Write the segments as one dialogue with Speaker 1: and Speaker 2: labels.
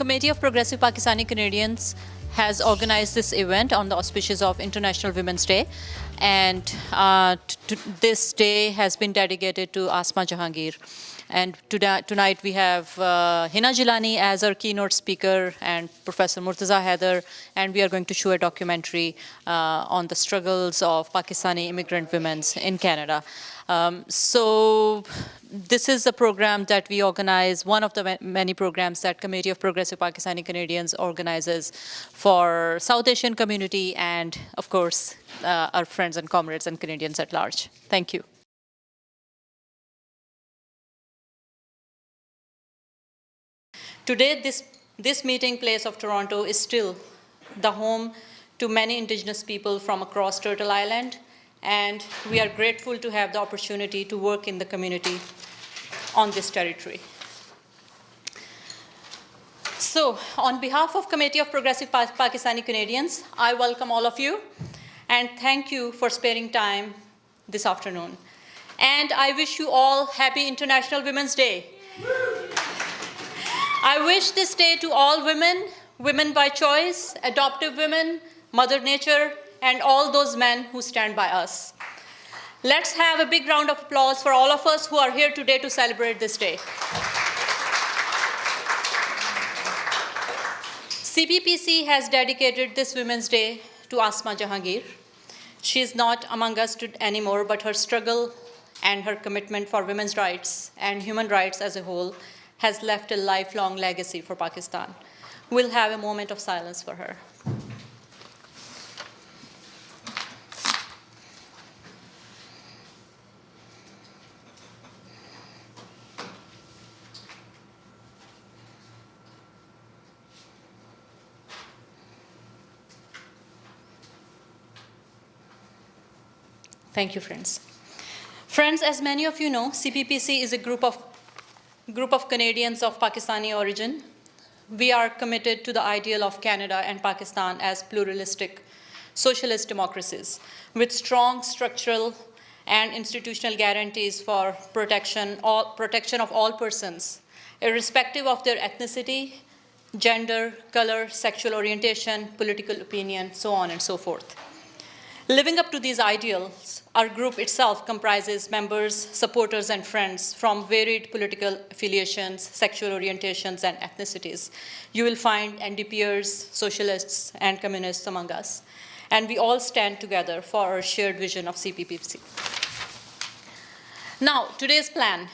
Speaker 1: Committee of Progressive Pakistani Canadians has organized this event on the auspices of International Women's Day. And this day has been dedicated to Asma Jahangir. And tonight we have Hina Jilani as our keynote speaker and Professor Murtaza Haider, and we are going to show a documentary on the struggles of Pakistani immigrant women in Canada. So this is a program that we organize, one of the many programs that Committee of Progressive Pakistani Canadians organizes for South Asian community and, of course, our friends and comrades and Canadians at large. Thank you. Today, this meeting place of Toronto is still the home to many Indigenous people from across Turtle Island, and we are grateful to have the opportunity to work in the community on this territory. So, on behalf of Committee of Progressive Pakistani Canadians, I welcome all of you, and thank you for sparing time this afternoon. And I wish you all happy International Women's Day. I wish this day to all women, women by choice, adoptive women, Mother Nature, and all those men who stand by us. Let's have a big round of applause for all of us who are here today to celebrate this day. CPPC has dedicated this Women's Day to Asma Jahangir. She is not among us anymore, but her struggle and her commitment for women's rights and human rights as a whole has left a lifelong legacy for Pakistan. We'll have a moment of silence for her. Thank you, friends. Friends, as many of you know, CPPC is a group of Canadians of Pakistani origin. We are committed to the ideal of Canada and Pakistan as pluralistic socialist democracies with strong structural and institutional guarantees for protection of all persons, irrespective of their ethnicity, gender, color, sexual orientation, political opinion, so on and so forth. Living up to these ideals, our group itself comprises members, supporters, and friends from varied political affiliations, sexual orientations, and ethnicities. You will find NDPers, socialists, and communists among us. And we all stand together for our shared vision of CPPC. Now, today's plan.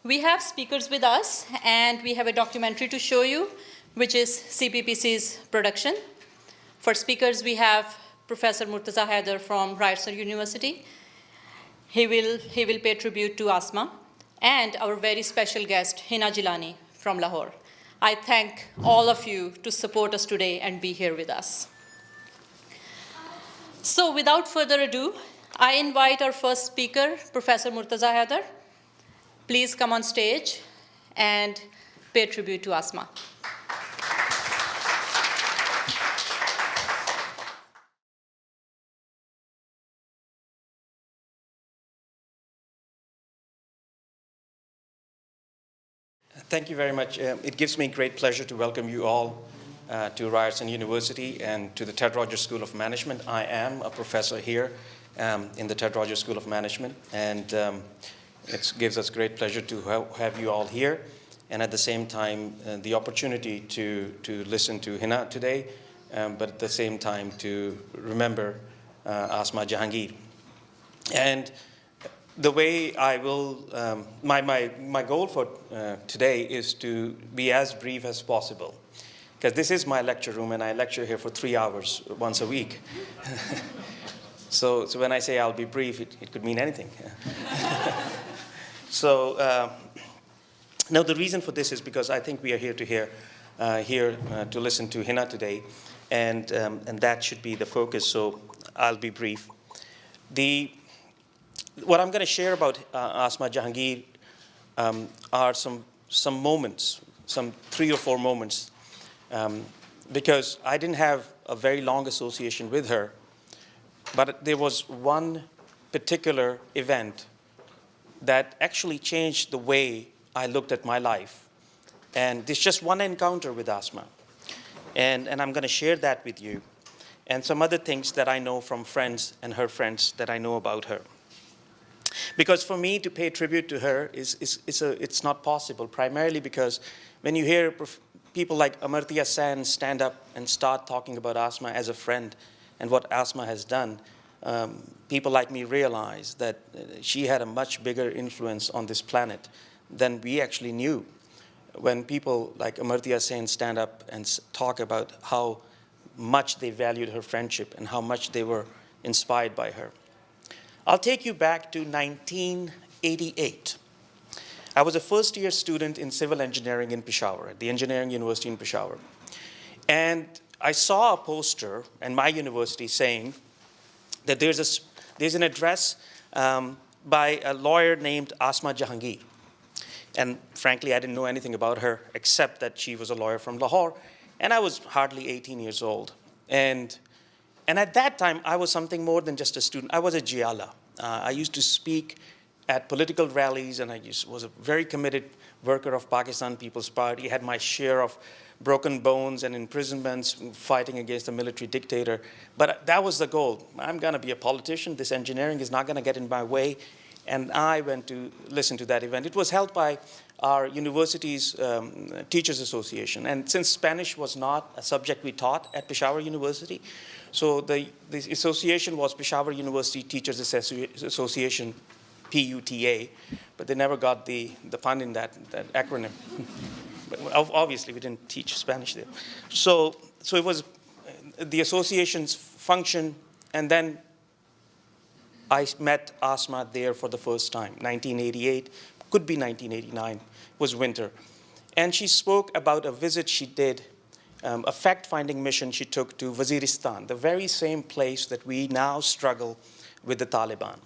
Speaker 1: We have speakers with us, and we have a documentary to show you, which is CPPC's production. For speakers, we have Professor Murtaza Haider from Ryerson University. He will pay tribute to Asma, and our very special guest, Hina Jilani from Lahore. I thank all of you to support us today and be here with us. So without further ado, I invite our first speaker, Professor Murtaza Haider. Please come on stage and pay tribute to Asma.
Speaker 2: Thank you very much. It gives me great pleasure to welcome you all to Ryerson University and to the Ted Rogers School of Management. I am a professor here in the Ted Rogers School of Management, and it gives us great pleasure to have you all here, and at the same time the opportunity to listen to Hina today, but at the same time to remember Asma Jahangir. And the way I will, my goal for today is to be as brief as possible, because this is my lecture room and I lecture here for 3 hours once a week. So when I say I'll be brief, it could mean anything. So now the reason for this is because I think we are here to listen to Hina today, and that should be the focus. So I'll be brief. What I'm going to share about Asma Jahangir are some moments, some 3 or 4 moments, because I didn't have a very long association with her, but there was one particular event that actually changed the way I looked at my life. And this just one encounter with Asma. And I'm going to share that with you, and some other things that I know from friends and her friends that I know about her. Because for me to pay tribute to her it's not possible, primarily because when you hear people like Amartya Sen stand up and start talking about Asma as a friend and what Asma has done, people like me realize that she had a much bigger influence on this planet than we actually knew. When people like Amartya Sen stand up and talk about how much they valued her friendship and how much they were inspired by her. I'll take you back to 1988. I was a first-year student in civil engineering in Peshawar, at the Engineering University in Peshawar. And I saw a poster in my university saying that there's an address by a lawyer named Asma Jahangir. And frankly, I didn't know anything about her except that she was a lawyer from Lahore, and I was hardly 18 years old. And at that time, I was something more than just a student. I was a Jiala. I used to speak at political rallies, and I was a very committed worker of Pakistan People's Party. I had my share of broken bones and imprisonments fighting against the military dictator. But that was the goal. I'm going to be a politician. This engineering is not going to get in my way. And I went to listen to that event. It was held by our university's Teachers Association. And since Spanish was not a subject we taught at Peshawar University, so the association was Peshawar University Teachers Association, PUTA, but they never got the fund in that acronym. But obviously, we didn't teach Spanish there. So it was the association's function, and then I met Asma there for the first time, 1988, could be 1989, was winter. And she spoke about a visit she did, a fact-finding mission she took to Waziristan, the very same place that we now struggle with the Taliban.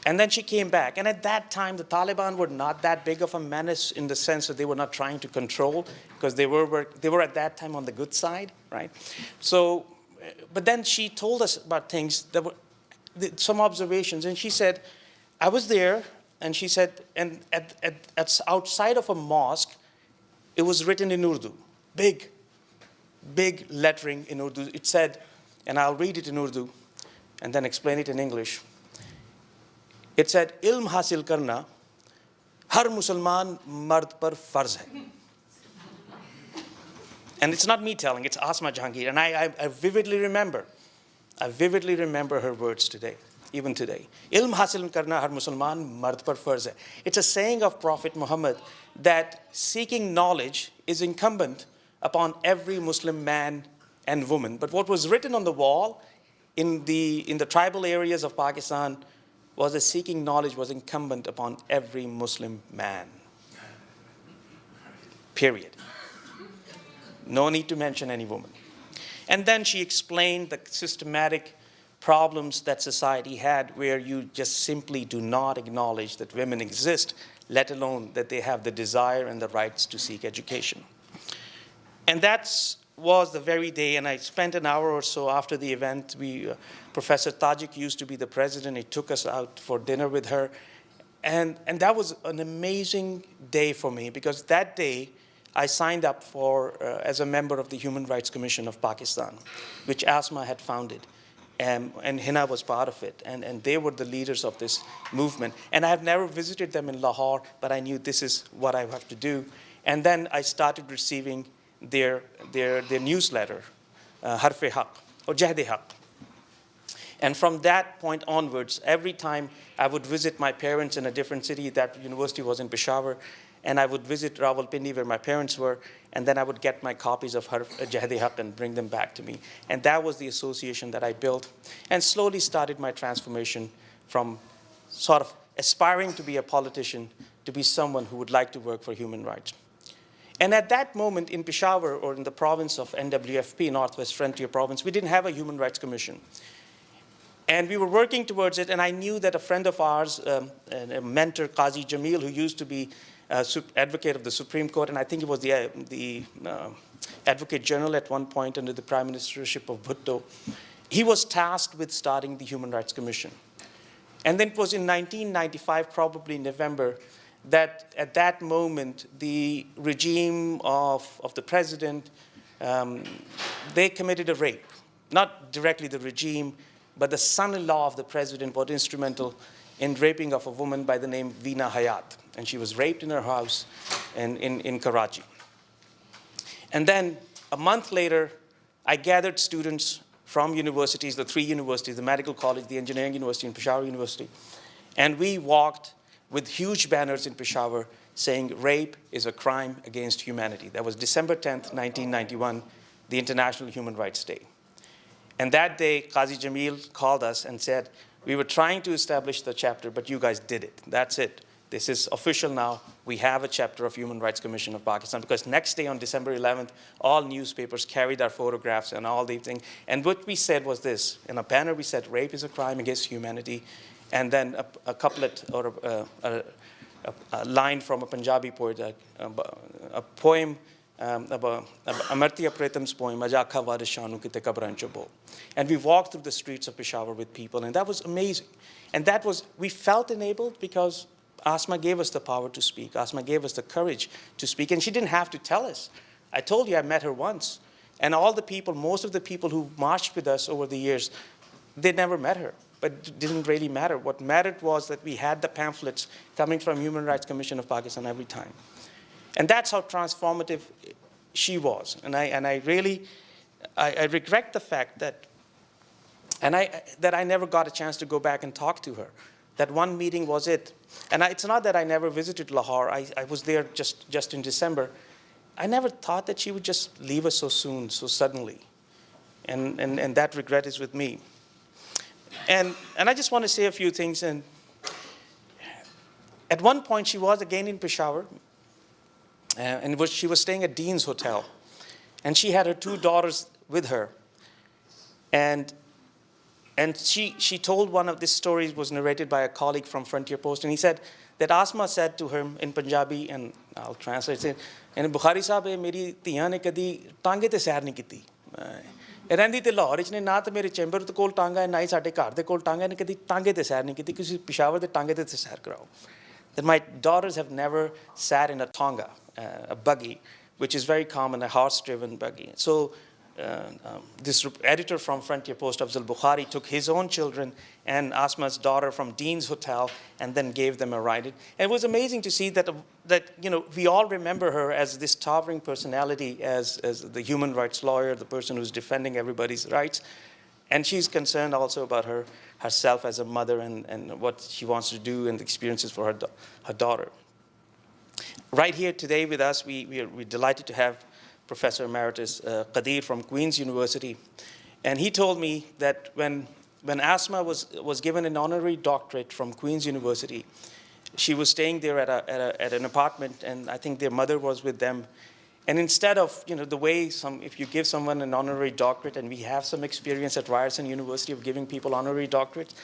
Speaker 2: And then she came back. And at that time, the Taliban were not that big of a menace in the sense that they were not trying to control, because they were at that time on the good side, right? So, but then she told us about things that were, some observations, and she said, I was there, and she said, and at outside of a mosque, it was written in Urdu, big lettering in Urdu. It said, and I'll read it in Urdu, and then explain it in English. It said, "Ilm hasil karna, har Musalman mard par farz hai." And it's not me telling, it's Asma Jahangir, and I vividly remember her words today, even today. Ilm hasil karna har Musalman mard par farz hai. It's a saying of Prophet Muhammad that seeking knowledge is incumbent upon every Muslim man and woman. But what was written on the wall in the tribal areas of Pakistan was that seeking knowledge was incumbent upon every Muslim man. Period. No need to mention any woman. And then she explained the systematic problems that society had, where you just simply do not acknowledge that women exist, let alone that they have the desire and the rights to seek education. And that was the very day, and I spent an hour or so after the event. Professor Tajik used to be the president. He took us out for dinner with her. And that was an amazing day for me, because that day I signed up as a member of the Human Rights Commission of Pakistan, which Asma had founded. And Hina was part of it. And they were the leaders of this movement. And I have never visited them in Lahore, but I knew this is what I have to do. And then I started receiving their newsletter, Harf-e Haq, or Jahd-e Haq. And from that point onwards, every time I would visit my parents in a different city, that university was in Peshawar, and I would visit Rawalpindi where my parents were, and then I would get my copies of Jahd-e Haq and bring them back to me. And that was the association that I built, and slowly started my transformation from sort of aspiring to be a politician to be someone who would like to work for human rights. And at that moment in Peshawar, or in the province of NWFP, Northwest Frontier Province, we didn't have a Human Rights Commission. And we were working towards it, and I knew that a friend of ours, a mentor, Qazi Jamil, who used to be advocate of the Supreme Court, and I think he was the Advocate General at one point under the Prime Ministership of Bhutto, he was tasked with starting the Human Rights Commission. And then it was in 1995, probably in November, that at that moment, the regime of the president they committed a rape. Not directly the regime, but the son-in-law of the president was instrumental in raping of a woman by the name Veena Hayat. And she was raped in her house in Karachi. And then a month later, I gathered students from universities, the three universities, the medical college, the engineering university, and Peshawar University. And we walked with huge banners in Peshawar saying rape is a crime against humanity. That was December 10th, 1991, the International Human Rights Day. And that day, Qazi Jamil called us and said, we were trying to establish the chapter, but you guys did it. That's it. This is official now. We have a chapter of Human Rights Commission of Pakistan, because next day on December 11th, all newspapers carried our photographs and all the things. And what we said was this. In a banner, we said, rape is a crime against humanity. And then a couplet or a line from a Punjabi poet, a poem, Amartya Pretam's poem, Ajaka Varishanu Kite Kabran Chobo. And we walked through the streets of Peshawar with people, and that was amazing. And that was, we felt enabled because Asma gave us the power to speak. Asma gave us the courage to speak, and she didn't have to tell us. I told you I met her once. And all the people, most of the people who marched with us over the years, they never met her. But it didn't really matter. What mattered was that we had the pamphlets coming from Human Rights Commission of Pakistan every time. And that's how transformative she was. And I really regret the fact that I never got a chance to go back and talk to her. That one meeting was it. And it's not that I never visited Lahore. I was there just in December. I never thought that she would just leave us so soon, so suddenly. And that regret is with me. And I just want to say a few things. And at one point, she was again in Peshawar. And she was staying at Dean's Hotel. And she had her two daughters with her. And she told one of these stories, was narrated by a colleague from Frontier Post. And he said that Asma said to him in Punjabi, and I'll translate it, and Bukhari sahab, meri tiyan ne kadi tange te sair nahi kiti. ਰਹਿੰਦੀ ਤੇ ਲਾਹੌਰ ਵਿੱਚ ਨੇ ਨਾ ਤਾਂ ਮੇਰੇ chamber ਦੇ ਕੋਲ ਟਾਂਗਾ ਹੈ ਨਾ ਹੀ ਸਾਡੇ ਘਰ ਦੇ ਕੋਲ ਟਾਂਗਾ ਨੇ ਕਦੀ ਟਾਂਗੇ ਤੇ ਸੈਰ ਨਹੀਂ ਕੀਤੀ ਕਿਸੇ ਪਿਸ਼ਾਵਰ ਦੇ ਟਾਂਗੇ ਤੇ ਸੈਰ ਕਰਾਓ. That my daughters have never sat in a tonga, a buggy, which is very common, a horse-driven buggy. So this editor from Frontier Post, Afzal Bukhari, took his own children and Asma's daughter from Dean's Hotel and then gave them a ride. And it was amazing to see that we all remember her as this towering personality, as the human rights lawyer, the person who's defending everybody's rights. And she's concerned also about herself as a mother and what she wants to do and the experiences for her daughter. Right here today with us, we're delighted to have Professor Emeritus Qadir from Queen's University. And he told me that when Asma was given an honorary doctorate from Queen's University, she was staying there at an apartment, and I think their mother was with them. And instead of, the way if you give someone an honorary doctorate, and we have some experience at Ryerson University of giving people honorary doctorates,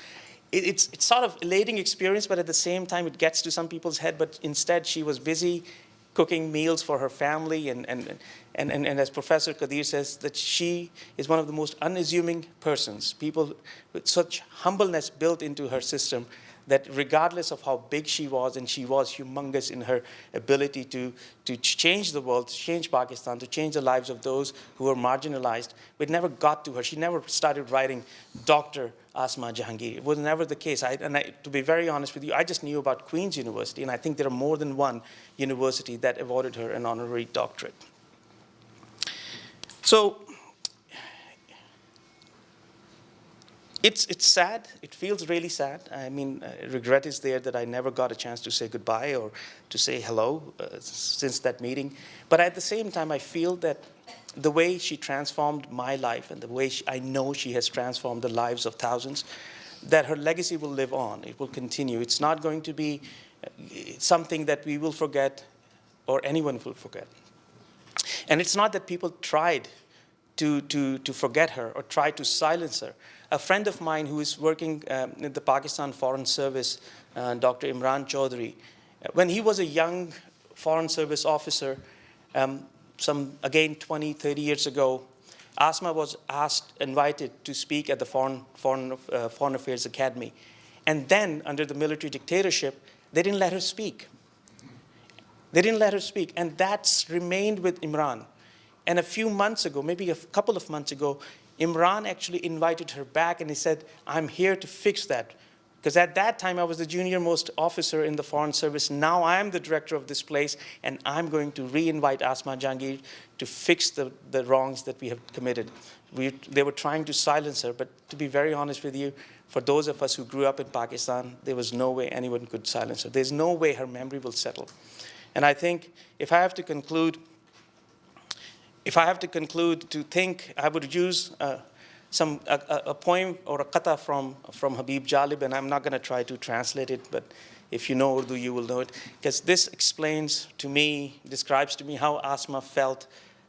Speaker 2: it's sort of elating experience, but at the same time it gets to some people's head. But instead she was busy cooking meals for her family, and as Professor Qadir says, that she is one of the most unassuming persons, people with such humbleness built into her system, that regardless of how big she was, and she was humongous in her ability to change the world, to change Pakistan, to change the lives of those who were marginalized, it never got to her. She never started writing Dr. Asma Jahangir. It was never the case. To be very honest with you, I just knew about Queen's University, and I think there are more than one university that awarded her an honorary doctorate. So it's sad. It feels really sad. I mean, regret is there that I never got a chance to say goodbye or to say hello since that meeting. But at the same time, I feel that the way she transformed my life and the way I know she has transformed the lives of thousands, that her legacy will live on. It will continue. It's not going to be something that we will forget or anyone will forget. And it's not that people tried to forget her or tried to silence her. A friend of mine who is working in the Pakistan Foreign Service, Dr. Imran Chaudhry, when he was a young Foreign Service officer, again 20, 30 years ago, Asma was invited to speak at the Foreign Affairs Academy. And then, under the military dictatorship, they didn't let her speak. They didn't let her speak. And that's remained with Imran. And a few months ago, maybe a couple of months ago, Imran actually invited her back and he said, I'm here to fix that. Because at that time, I was the junior most officer in the Foreign Service. Now I am the director of this place, and I'm going to re-invite Asma Jahangir to fix the wrongs that we have committed. They were trying to silence her, but to be very honest with you, for those of us who grew up in Pakistan, there was no way anyone could silence her. There's no way her memory will settle. And I think if I have to conclude, to think, I would use a poem or a qata from Habib Jalib, and I'm not going to try to translate it, but if you know Urdu, you will know it, because this explains to me, describes to me how Asma felt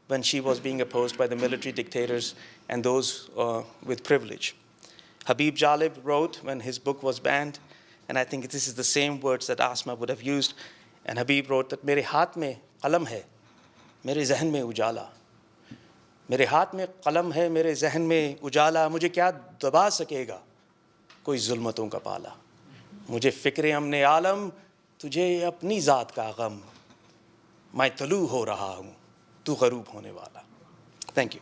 Speaker 2: when she was being opposed by the military dictators and those with privilege. Habib Jalib wrote when his book was banned, and I think this is the same words that Asma would have used, and Habib wrote that, "Mere haath mein qalam hai, mere zehn mein ujala. मेरे हाथ में कलम है, मेरे जहन में उजाला, मुझे क्या दबा सकेगा कोई जुल्मतों का पाला, मुझे फ़िक्र अमने आलम, तुझे अपनी ज़ात का गम, मैं तलू हो रहा हूँ, तू गरूब होने वाला." Thank you.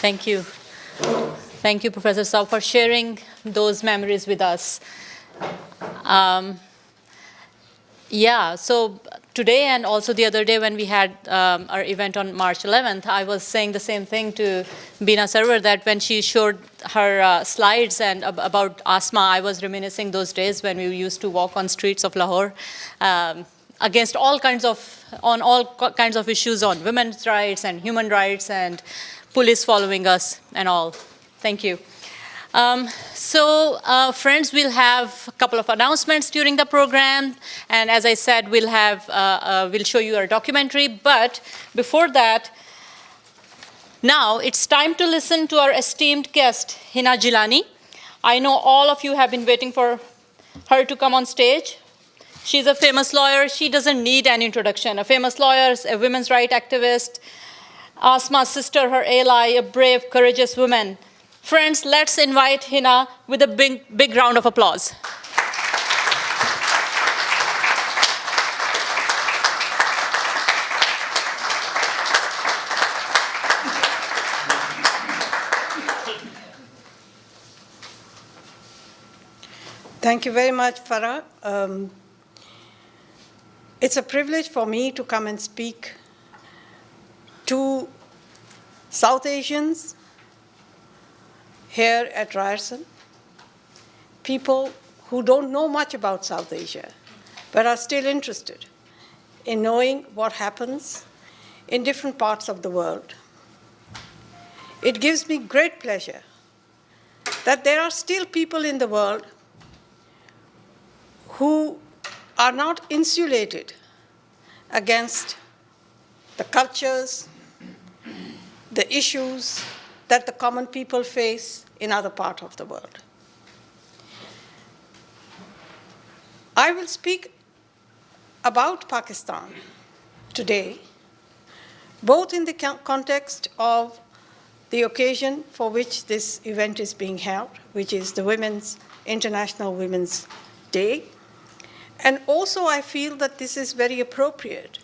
Speaker 1: Thank you. Thank you, Professor Saw, for sharing those memories with us. So today and also the other day when we had our event on March 11th, I was saying the same thing to Bina Sarwar, that when she showed her slides and about Asma, I was reminiscing those days when we used to walk on streets of Lahore against all kinds of issues on women's rights and human rights and police following us and all. Thank you. Friends, we'll have a couple of announcements during the program, and as I said, we'll show you our documentary. But before that, now it's time to listen to our esteemed guest, Hina Jilani. I know all of you have been waiting for her to come on stage. She's a famous lawyer. She doesn't need an introduction. A famous lawyer, a women's rights activist, Asma's sister, her ally, a brave, courageous woman. Friends, let's invite Hina with a big round of applause.
Speaker 3: Thank you very much, Farah. It's a privilege for me to come and speak to South Asians here at Ryerson, people who don't know much about South Asia, but are still interested in knowing what happens in different parts of the world. It gives me great pleasure that there are still people in the world who are not insulated against the cultures, the issues that the common people face in other parts of the world. I will speak about Pakistan today, both in the context of the occasion for which this event is being held, which is the International Women's Day. And also I feel that this is very appropriate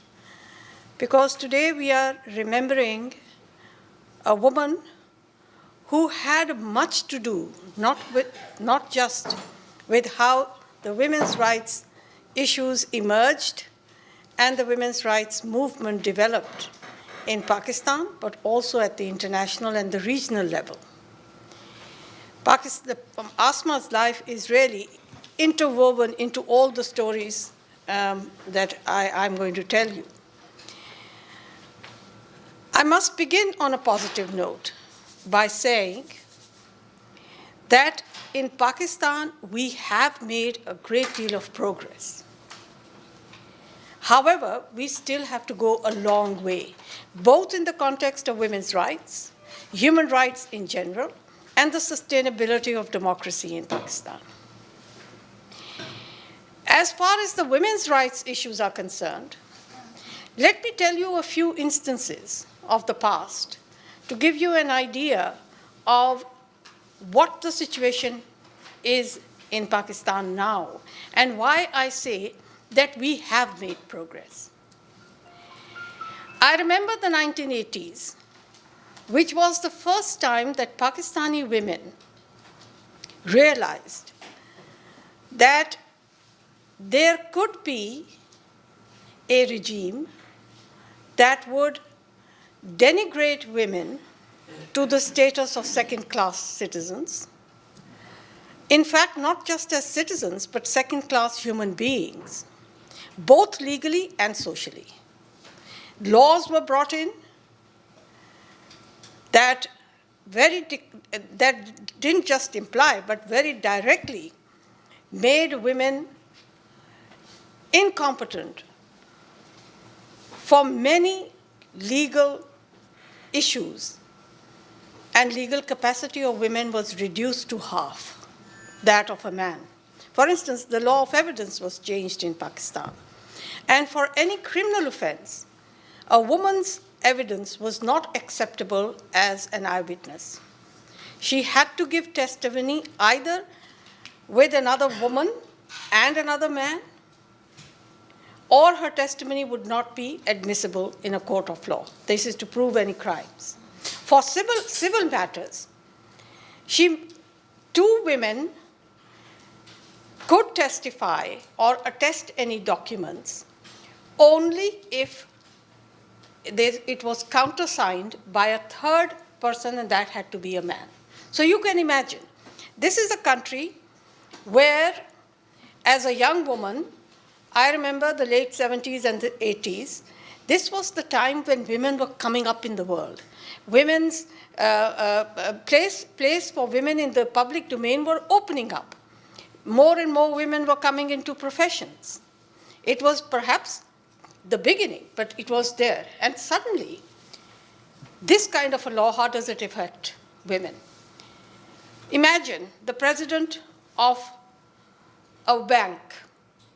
Speaker 3: because today we are remembering a woman who had much to do, not just with how the women's rights issues emerged and the women's rights movement developed in Pakistan, but also at the international and the regional level. Asma's life is really interwoven into all the stories that I'm going to tell you. I must begin on a positive note by saying that in Pakistan, we have made a great deal of progress. However, we still have to go a long way, both in the context of women's rights, human rights in general, and the sustainability of democracy in Pakistan. As far as the women's rights issues are concerned, let me tell you a few instances of the past to give you an idea of what the situation is in Pakistan now and why I say that we have made progress. I remember the 1980s, which was the first time that Pakistani women realized that there could be a regime that would denigrate women to the status of second-class citizens. In fact, not just as citizens, but second-class human beings, both legally and socially. Laws were brought in that didn't just imply, but very directly made women incompetent for many legal issues, and legal capacity of women was reduced to half that of a man. For instance, the law of evidence was changed in Pakistan. And for any criminal offense, a woman's evidence was not acceptable as an eyewitness. She had to give testimony either with another woman and another man, or her testimony would not be admissible in a court of law. This is to prove any crimes. For civil matters, two women could testify or attest any documents only if it was countersigned by a third person, and that had to be a man. So you can imagine, this is a country where, as a young woman, I remember the late 70s and the 80s, this was the time when women were coming up in the world. Women's place for women in the public domain were opening up. More and more women were coming into professions. It was perhaps the beginning, but it was there. And suddenly, this kind of a law, how does it affect women? Imagine the president of a bank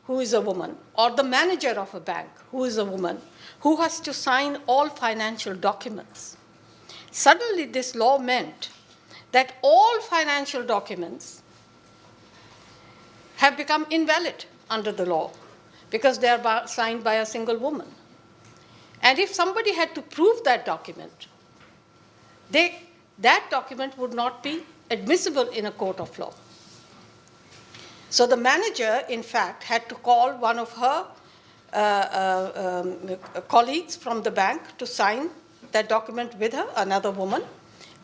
Speaker 3: who is a woman, or the manager of a bank who is a woman, who has to sign all financial documents. Suddenly, this law meant that all financial documents have become invalid under the law because they are signed by a single woman. And if somebody had to prove that document, that document would not be admissible in a court of law. So the manager, in fact, had to call one of her colleagues from the bank to sign that document with her, another woman,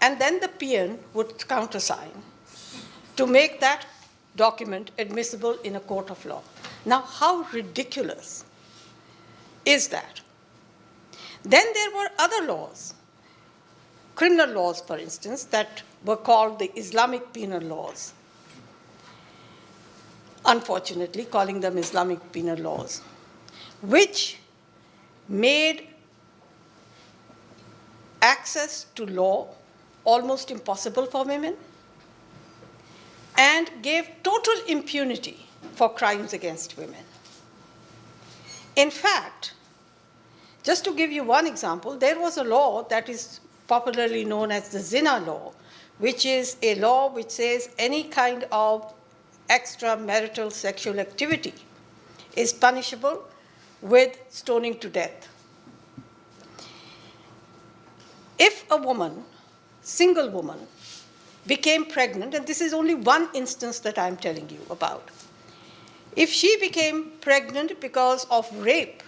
Speaker 3: and then the peon would countersign to make that document admissible in a court of law. Now, how ridiculous is that? Then there were other laws, criminal laws, for instance, that were called the Islamic penal laws. Unfortunately, calling them Islamic penal laws, which made access to law almost impossible for women and gave total impunity for crimes against women. In fact, just to give you one example, there was a law that is popularly known as the zina law, which is a law which says any kind of extramarital sexual activity is punishable with stoning to death. If a woman, single woman, became pregnant, and this is only one instance that I'm telling you about, if she became pregnant because of rape,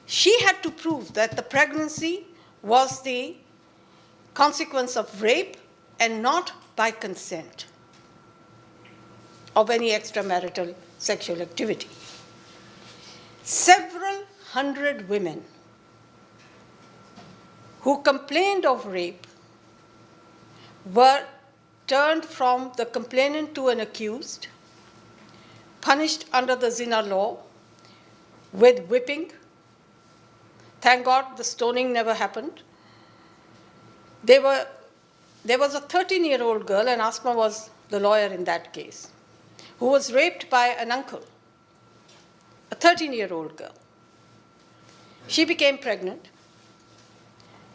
Speaker 3: she had to prove that the pregnancy was the consequence of rape and not by consent of any extramarital sexual activity. Several hundred women who complained of rape were turned from the complainant to an accused, punished under the zina law with whipping. Thank God the stoning never happened. There was a 13-year-old girl, and Asma was the lawyer in that case, who was raped by an uncle, a 13-year-old girl. She became pregnant.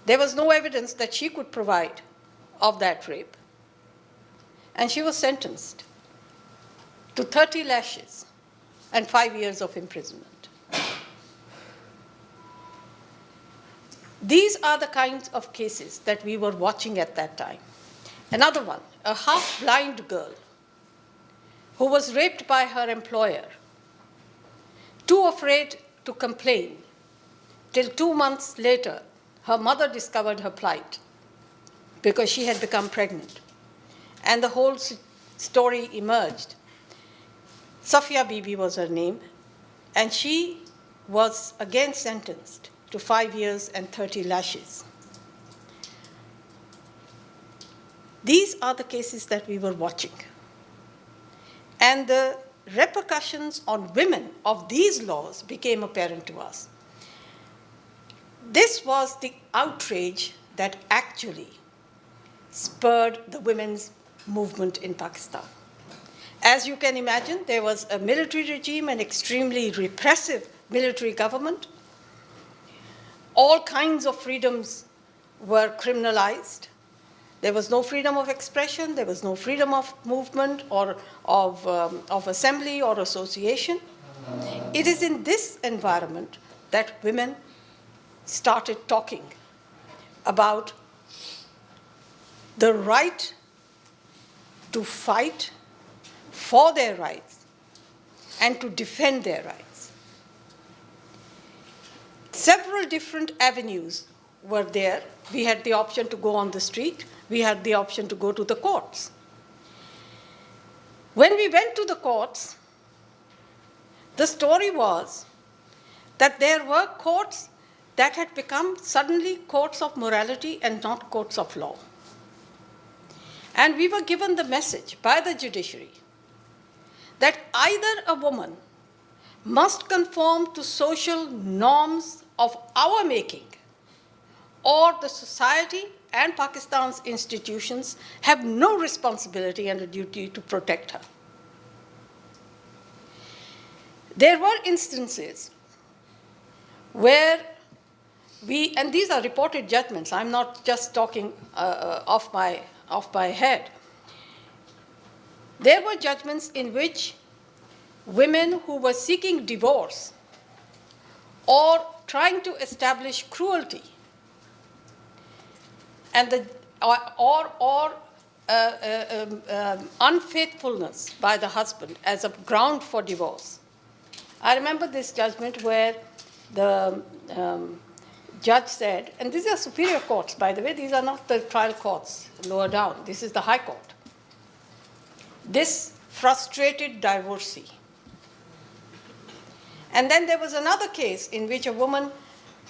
Speaker 3: There was no evidence that she could provide of that rape, and she was sentenced to 30 lashes and 5 years of imprisonment. These are the kinds of cases that we were watching at that time. Another one, a half-blind girl who was raped by her employer, too afraid to complain, till 2 months later, her mother discovered her plight because she had become pregnant. And the whole story emerged. Safia Bibi was her name, and she was again sentenced to 5 years and 30 lashes. These are the cases that we were watching. And the repercussions on women of these laws became apparent to us. This was the outrage that actually spurred the women's movement in Pakistan. As you can imagine, there was a military regime, an extremely repressive military government. All kinds of freedoms were criminalized. There was no freedom of expression, there was no freedom of movement or of assembly or association. It is in this environment that women started talking about the right to fight for their rights and to defend their rights. Several different avenues were there. We had the option to go on the street. We had the option to go to the courts. When we went to the courts, the story was that there were courts that had become suddenly courts of morality and not courts of law. And we were given the message by the judiciary that either a woman must conform to social norms of our making, or the society and Pakistan's institutions have no responsibility and a duty to protect her. There were instances where and these are reported judgments, I'm not just talking off my head. There were judgments in which women who were seeking divorce or trying to establish cruelty and unfaithfulness by the husband as a ground for divorce. I remember this judgment where the judge said, and these are superior courts, by the way, these are not the trial courts lower down, this is the High Court. This frustrated divorcee. And then there was another case in which a woman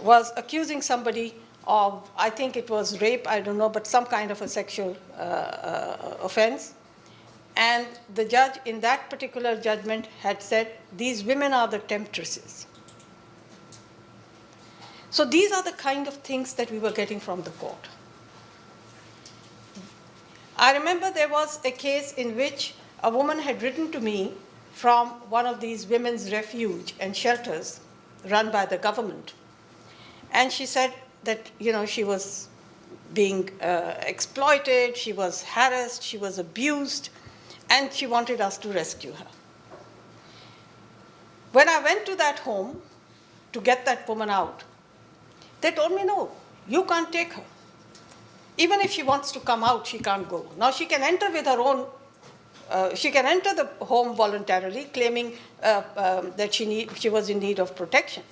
Speaker 3: was accusing somebody of, I think it was rape, I don't know, but some kind of a sexual offense. And the judge in that particular judgment had said, these women are the temptresses. So these are the kind of things that we were getting from the court. I remember there was a case in which a woman had written to me from one of these women's refuge and shelters run by the government. And she said that, she was being exploited, she was harassed, she was abused, and she wanted us to rescue her. When I went to that home to get that woman out, they told me, no, you can't take her. Even if she wants to come out, she can't go. Now she can enter with her own, she can enter the home voluntarily, claiming that she was in need of protection.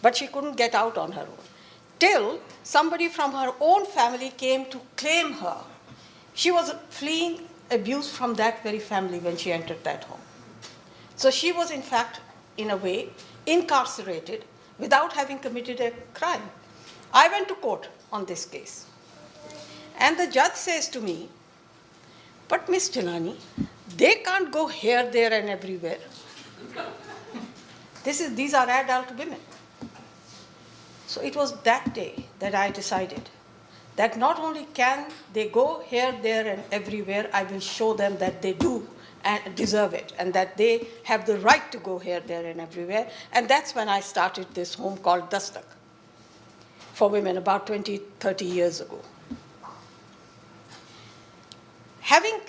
Speaker 3: But she couldn't get out on her own. Till somebody from her own family came to claim her. She was fleeing abuse from that very family when she entered that home. So she was, in fact, in a way, incarcerated without having committed a crime. I went to court on this case. And the judge says to me, but Miss Jalani, they can't go here, there, and everywhere. These are adult women. So it was that day that I decided that not only can they go here, there, and everywhere, I will show them that they do and deserve it, and that they have the right to go here, there, and everywhere. And that's when I started this home called Dastak for women about 20, 30 years ago. Having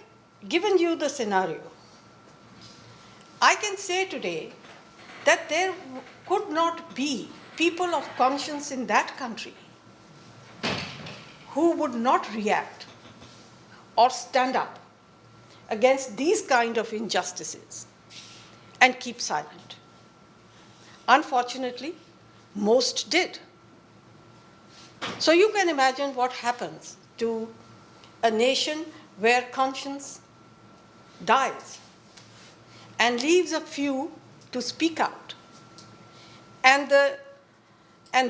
Speaker 3: given you the scenario, I can say today that there could not be people of conscience in that country who would not react or stand up against these kind of injustices and keep silent. Unfortunately, most did. So you can imagine what happens to a nation where conscience dies and leaves a few to speak out. And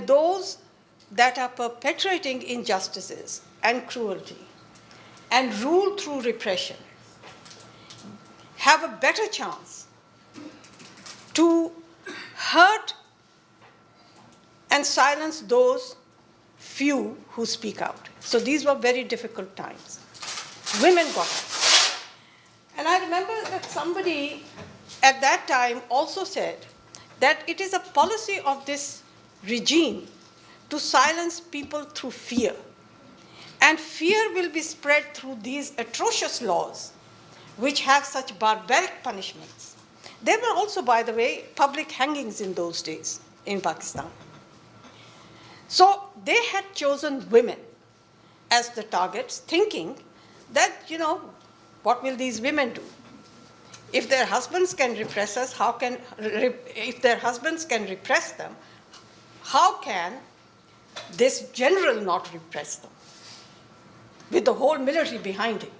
Speaker 3: those that are perpetrating injustices and cruelty and rule through repression have a better chance to hurt and silence those few who speak out. So these were very difficult times. Women got up. And I remember that somebody at that time also said that it is a policy of this regime to silence people through fear. And fear will be spread through these atrocious laws, which have such barbaric punishments. There were also, by the way, public hangings in those days in Pakistan. So they had chosen women as the targets, thinking that, what will these women do? If their husbands can repress us, if their husbands can repress them, how can this general not repress them with the whole military behind him?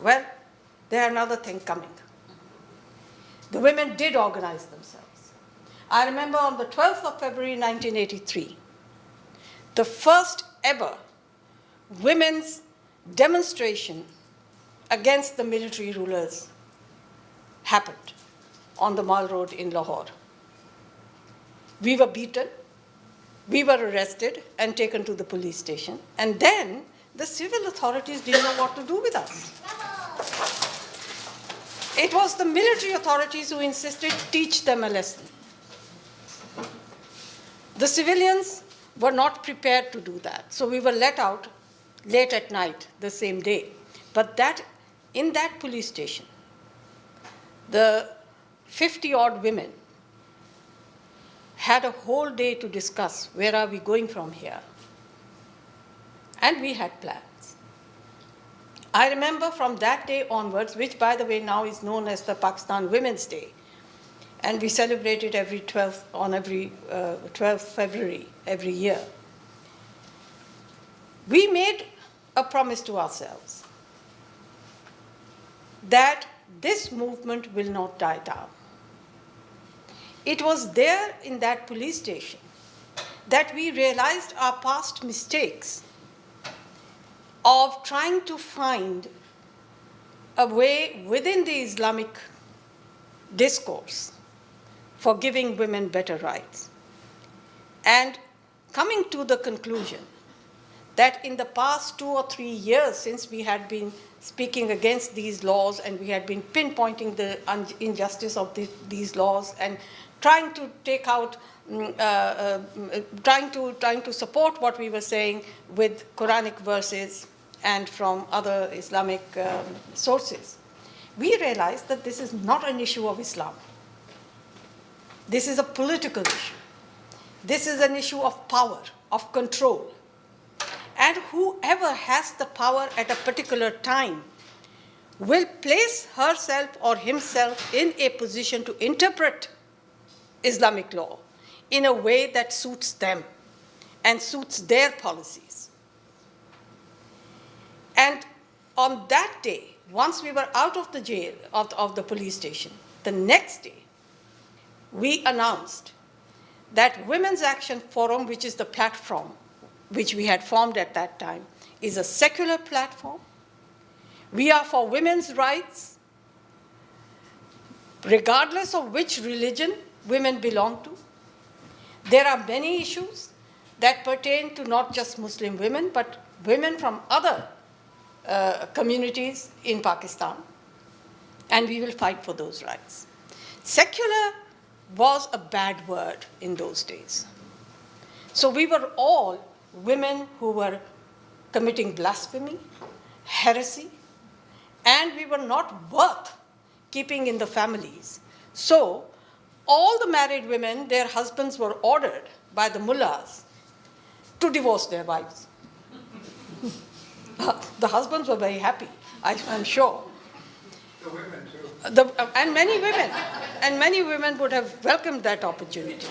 Speaker 3: Well, there's another thing coming. The women did organize themselves. I remember on the 12th of February 1983, the first ever women's demonstration against the military rulers happened on the Mall Road in Lahore. We were beaten, we were arrested and taken to the police station, and then the civil authorities didn't know what to do with us. It was the military authorities who insisted teach them a lesson. The civilians were not prepared to do that, so we were let out late at night the same day. But in that police station, the 50-odd women had a whole day to discuss where are we going from here. And we had plans. I remember from that day onwards, which by the way now is known as the Pakistan Women's Day, and we celebrate it every 12th February every year. We made a promise to ourselves that this movement will not die down. It was there in that police station that we realized our past mistakes of trying to find a way within the Islamic discourse for giving women better rights. And coming to the conclusion that in the past 2 or 3 years since we had been speaking against these laws and we had been pinpointing the injustice of these laws and trying to take out, trying to support what we were saying with Quranic verses and from other Islamic sources, we realized that this is not an issue of Islam. This is a political issue. This is an issue of power, of control. And whoever has the power at a particular time will place herself or himself in a position to interpret Islamic law in a way that suits them and suits their policies. And on that day, once we were out of the jail, of the police station, the next day, we announced that Women's Action Forum, which is the platform which we had formed at that time, is a secular platform. We are for women's rights, regardless of which religion women belong to. There are many issues that pertain to not just Muslim women, but women from other communities in Pakistan, and we will fight for those rights. Secular was a bad word in those days. So we were all women who were committing blasphemy, heresy, and we were not worth keeping in the families. So all the married women, their husbands were ordered by the mullahs to divorce their wives. The husbands were very happy, I'm sure.
Speaker 4: The women too.
Speaker 3: And many women would have welcomed that opportunity.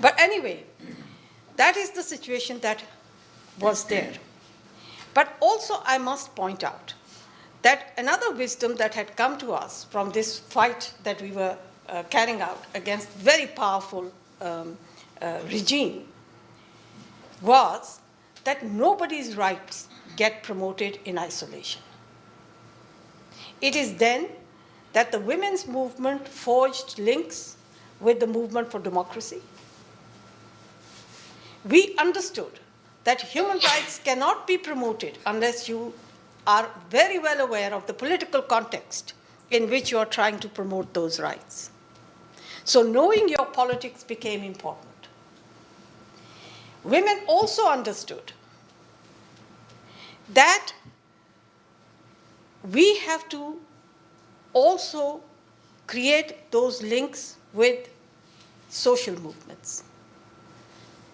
Speaker 3: But anyway, that is the situation that was there. But also I must point out that another wisdom that had come to us from this fight that we were carrying out against very powerful regime was that nobody's rights get promoted in isolation. It is then that the women's movement forged links with the movement for democracy. We understood that human rights cannot be promoted unless you are very well aware of the political context in which you are trying to promote those rights. So knowing your politics became important. Women also understood that we have to also create those links with social movements,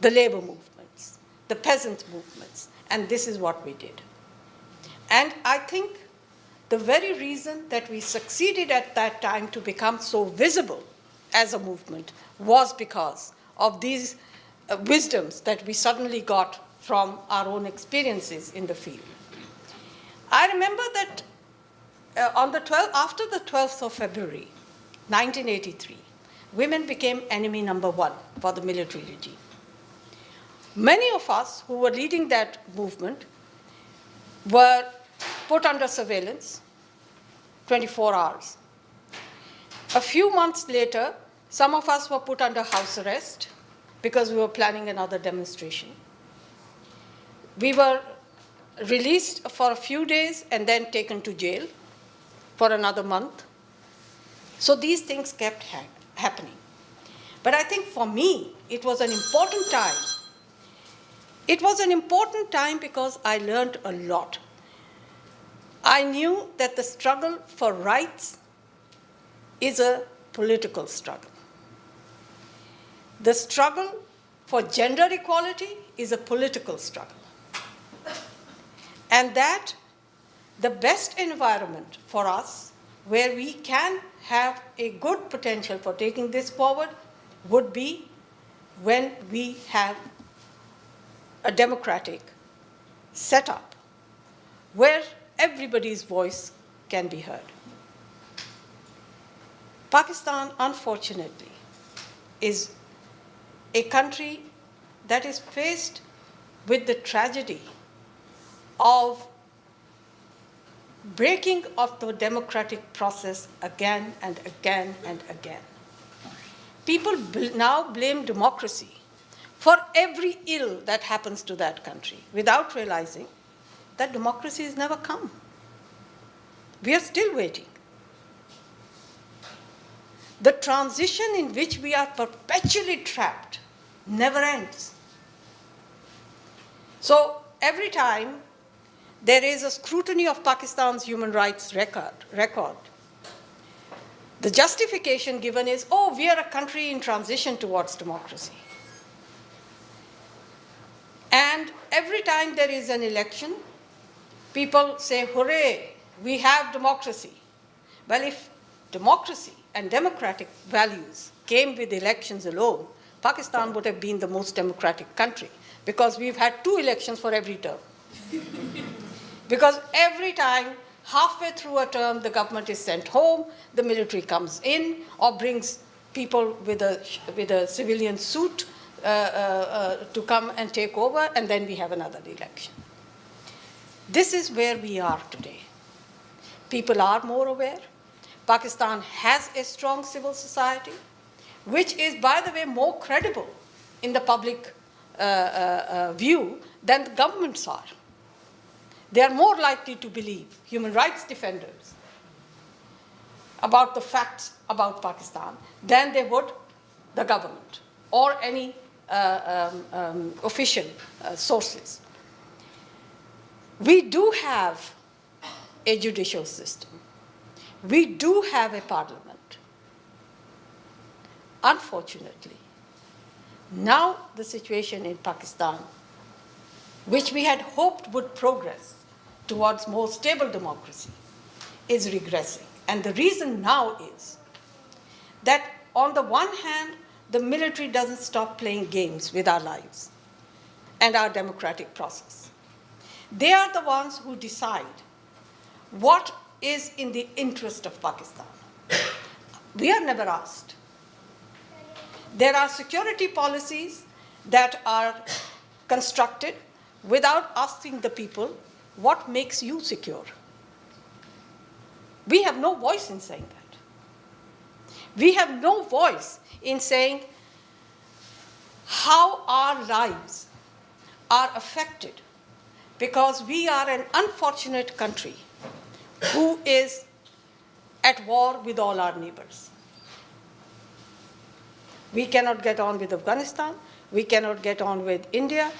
Speaker 3: the labor movements, the peasant movements, and this is what we did. And I think the very reason that we succeeded at that time to become so visible as a movement was because of these wisdoms that we suddenly got from our own experiences in the field. I remember that after the 12th of February, 1983, women became enemy number one for the military regime. Many of us who were leading that movement were put under surveillance 24 hours. A few months later, some of us were put under house arrest because we were planning another demonstration. We were released for a few days and then taken to jail for another month. So these things kept happening. But I think for me, it was an important time. It was an important time because I learned a lot. I knew that the struggle for rights is a political struggle. The struggle for gender equality is a political struggle. And that the best environment for us where we can have a good potential for taking this forward would be when we have a democratic setup where everybody's voice can be heard. Pakistan, unfortunately, is a country that is faced with the tragedy of breaking of the democratic process again and again and again. People now blame democracy for every ill that happens to that country without realizing that democracy has never come. We are still waiting. The transition in which we are perpetually trapped never ends. So every time there is a scrutiny of Pakistan's human rights record, the justification given is, oh, we are a country in transition towards democracy. And every time there is an election, people say, hooray, we have democracy. Well, if democracy and democratic values came with elections alone, Pakistan would have been the most democratic country because we've had 2 elections for every term. Because every time, halfway through a term, the government is sent home, the military comes in or brings people with a civilian suit to come and take over, and then we have another election. This is where we are today. People are more aware. Pakistan has a strong civil society, which is, by the way, more credible in the public view than the governments are. They are more likely to believe human rights defenders about the facts about Pakistan than they would the government or any official sources. We do have a judicial system. We do have a parliament. Unfortunately, now the situation in Pakistan, which we had hoped would progress towards more stable democracy, is regressing. And the reason now is that on the one hand, the military doesn't stop playing games with our lives and our democratic process. They are the ones who decide what is in the interest of Pakistan. We are never asked. There are security policies that are constructed without asking the people, what makes you secure? We have no voice in saying that. We have no voice in saying how our lives are affected because we are an unfortunate country who is at war with all our neighbors. We cannot get on with Afghanistan. We cannot get on with India.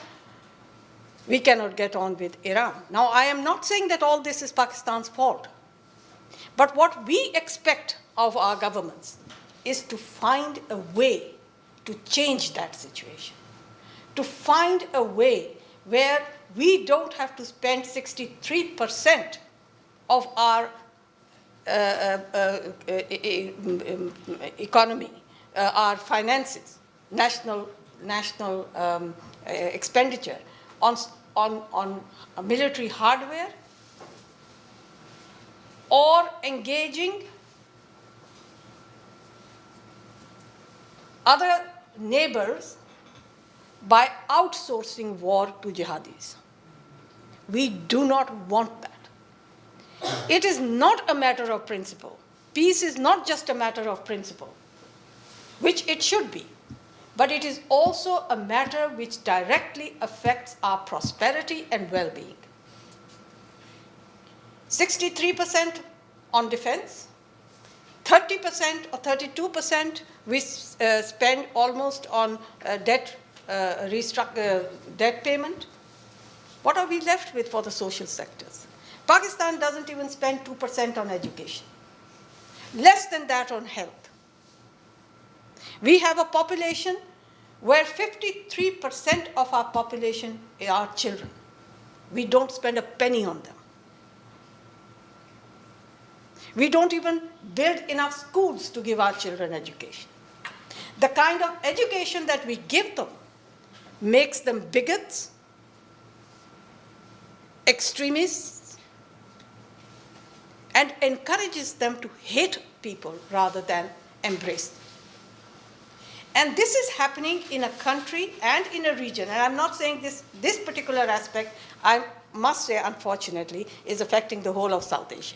Speaker 3: We cannot get on with Iran. Now, I am not saying that all this is Pakistan's fault. But what we expect of our governments is to find a way to change that situation, to find a way where we don't have to spend 63% of our economy, our finances, national expenditure on military hardware, or engaging other neighbors by outsourcing war to jihadis. We do not want that. It is not a matter of principle. Peace is not just a matter of principle, which it should be, but it is also a matter which directly affects our prosperity and well-being. 63% on defense, 30% or 32% we spend almost on debt payment. What are we left with for the social sectors? Pakistan doesn't even spend 2% on education, less than that on health. We have a population where 53% of our population are children. We don't spend a penny on them. We don't even build enough schools to give our children education. The kind of education that we give them makes them bigots, extremists, and encourages them to hate people rather than embrace them. And this is happening in a country and in a region, and I'm not saying this particular aspect, I must say, unfortunately, is affecting the whole of South Asia.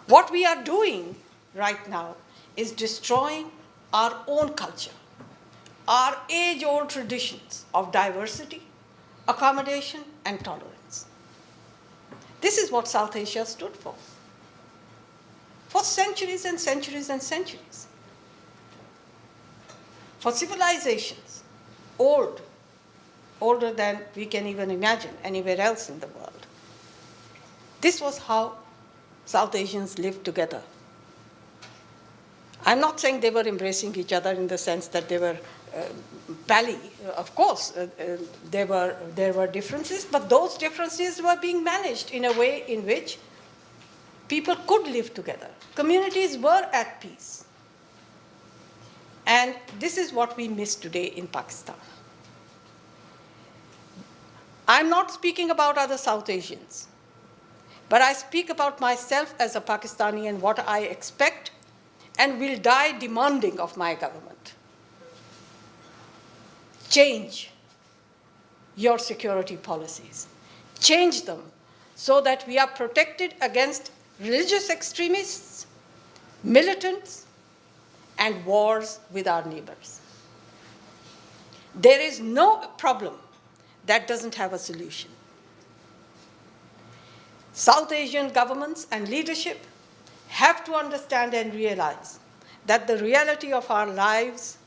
Speaker 3: What we are doing right now is destroying our own culture, our age-old traditions of diversity, accommodation, and tolerance. This is what South Asia stood for centuries and centuries and centuries. For civilizations, older than we can even imagine anywhere else in the world. This was how South Asians lived together. I'm not saying they were embracing each other in the sense that they were pally. Of course, there were differences, but those differences were being managed in a way in which people could live together. Communities were at peace. And this is what we miss today in Pakistan. I'm not speaking about other South Asians, but I speak about myself as a Pakistani and what I expect and will die demanding of my government. Change your security policies. Change them so that we are protected against religious extremists, militants, and wars with our neighbors. There is no problem that doesn't have a solution. South Asian governments and leadership have to understand and realize that the reality of our lives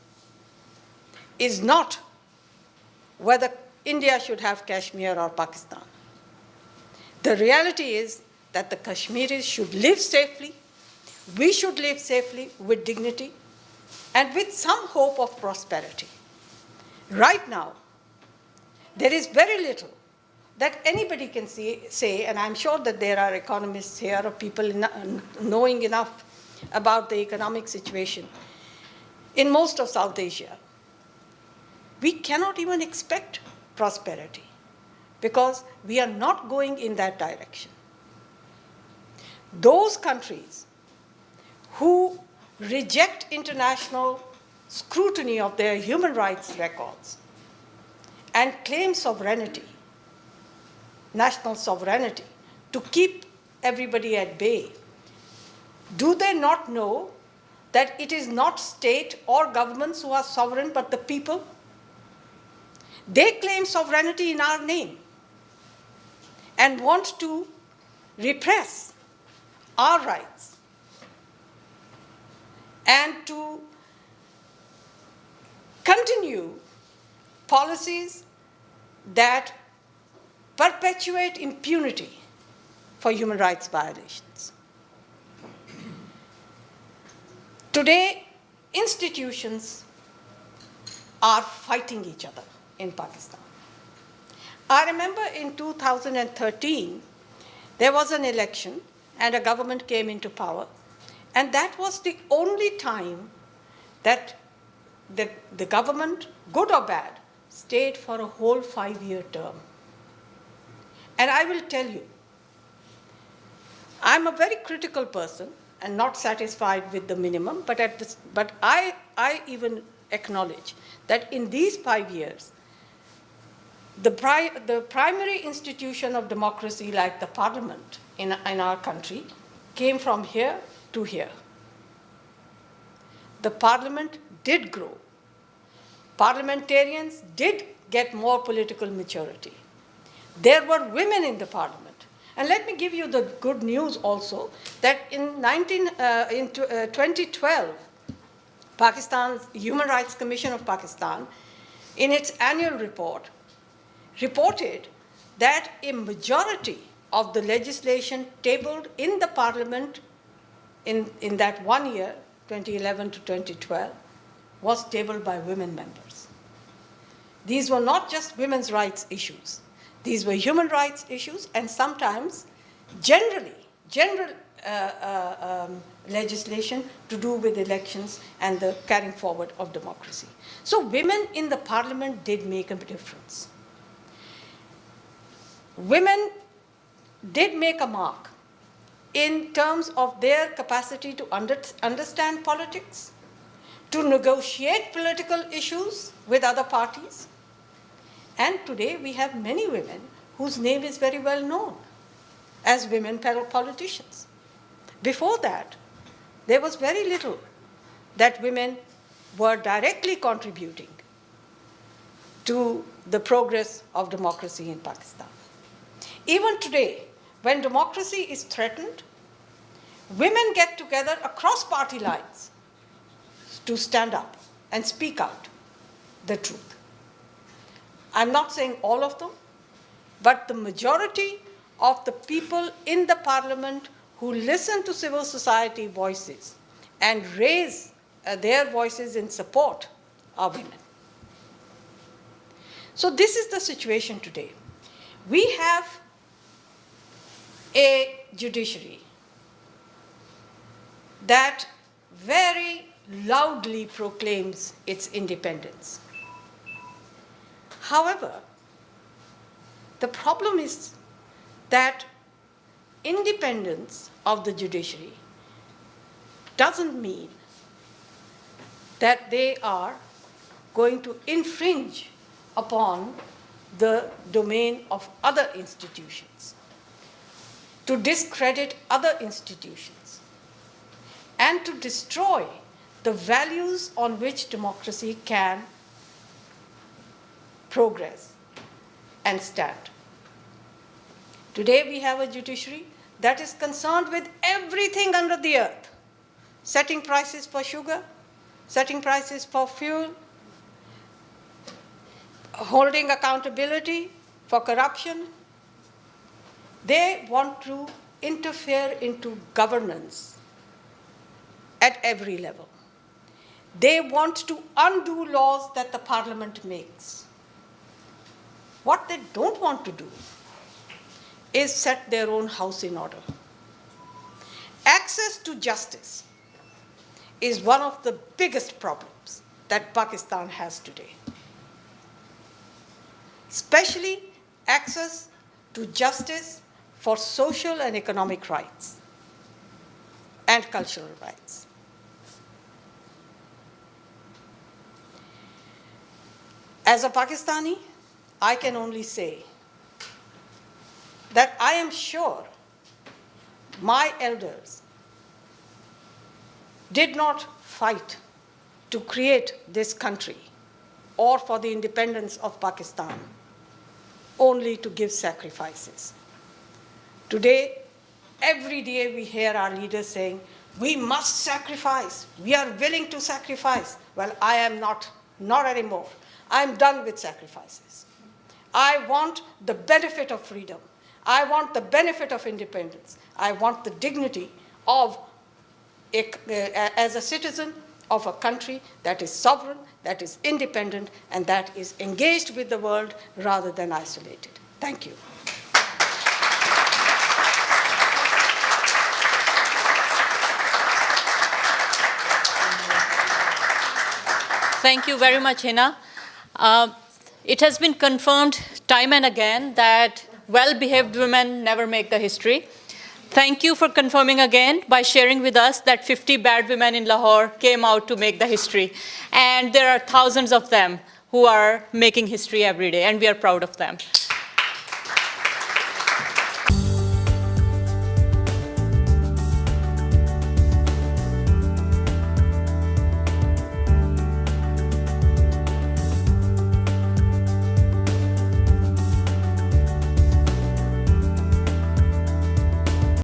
Speaker 3: is not whether India should have Kashmir or Pakistan. The reality is that the Kashmiris should live safely, we should live safely with dignity, and with some hope of prosperity. Right now, there is very little that anybody can say, and I'm sure that there are economists here or people knowing enough about the economic situation in most of South Asia. We cannot even expect prosperity because we are not going in that direction. Those countries who reject international scrutiny of their human rights records and claim sovereignty, national sovereignty, to keep everybody at bay, do they not know that it is not state or governments who are sovereign, but the people? They claim sovereignty in our name and want to repress our rights and to continue policies that perpetuate impunity for human rights violations. Today, institutions are fighting each other in Pakistan. I remember in 2013, there was an election and a government came into power, and that was the only time that the government, good or bad, stayed for a whole 5-year term. And I will tell you, I'm a very critical person and not satisfied with the minimum, but I even acknowledge that in these 5 years, the primary institution of democracy, like the parliament in our country, came from here to here. The parliament did grow. Parliamentarians did get more political maturity. There were women in the parliament. And let me give you the good news also, that in 2012, Pakistan's Human Rights Commission of Pakistan, in its annual report, reported that a majority of the legislation tabled in the parliament in that 1 year, 2011 to 2012, was tabled by women members. These were not just women's rights issues. These were human rights issues and sometimes general legislation to do with elections and the carrying forward of democracy. So women in the parliament did make a difference. Women did make a mark in terms of their capacity to understand politics, to negotiate political issues with other parties. And today we have many women whose name is very well known as women politicians. Before that, there was very little that women were directly contributing to the progress of democracy in Pakistan. Even today, when democracy is threatened, women get together across party lines to stand up and speak out the truth. I'm not saying all of them, but the majority of the people in the parliament who listen to civil society voices and raise their voices in support are women. So this is the situation today. We have a judiciary that very loudly proclaims its independence. However, the problem is that independence of the judiciary doesn't mean that they are going to infringe upon the domain of other institutions, to discredit other institutions, and to destroy the values on which democracy can progress and stand. Today we have a judiciary that is concerned with everything under the earth, setting prices for sugar, setting prices for fuel, holding accountability for corruption, They want to interfere into governance at every level. They want to undo laws that the parliament makes. What they don't want to do is set their own house in order. Access to justice is one of the biggest problems that Pakistan has today. Especially access to justice for social and economic rights and cultural rights. As a Pakistani, I can only say that I am sure my elders did not fight to create this country or for the independence of Pakistan only to give sacrifices. Today, every day we hear our leaders saying, we must sacrifice, we are willing to sacrifice. Well, I am not anymore. I'm done with sacrifices. I want the benefit of freedom. I want the benefit of independence. I want the dignity of as a citizen of a country that is sovereign, that is independent, and that is engaged with the world rather than isolated. Thank you.
Speaker 1: Thank you very much, Hina. It has been confirmed time and again that well-behaved women never make the history. Thank you for confirming again by sharing with us that 50 bad women in Lahore came out to make the history. And there are thousands of them who are making history every day, and we are proud of them.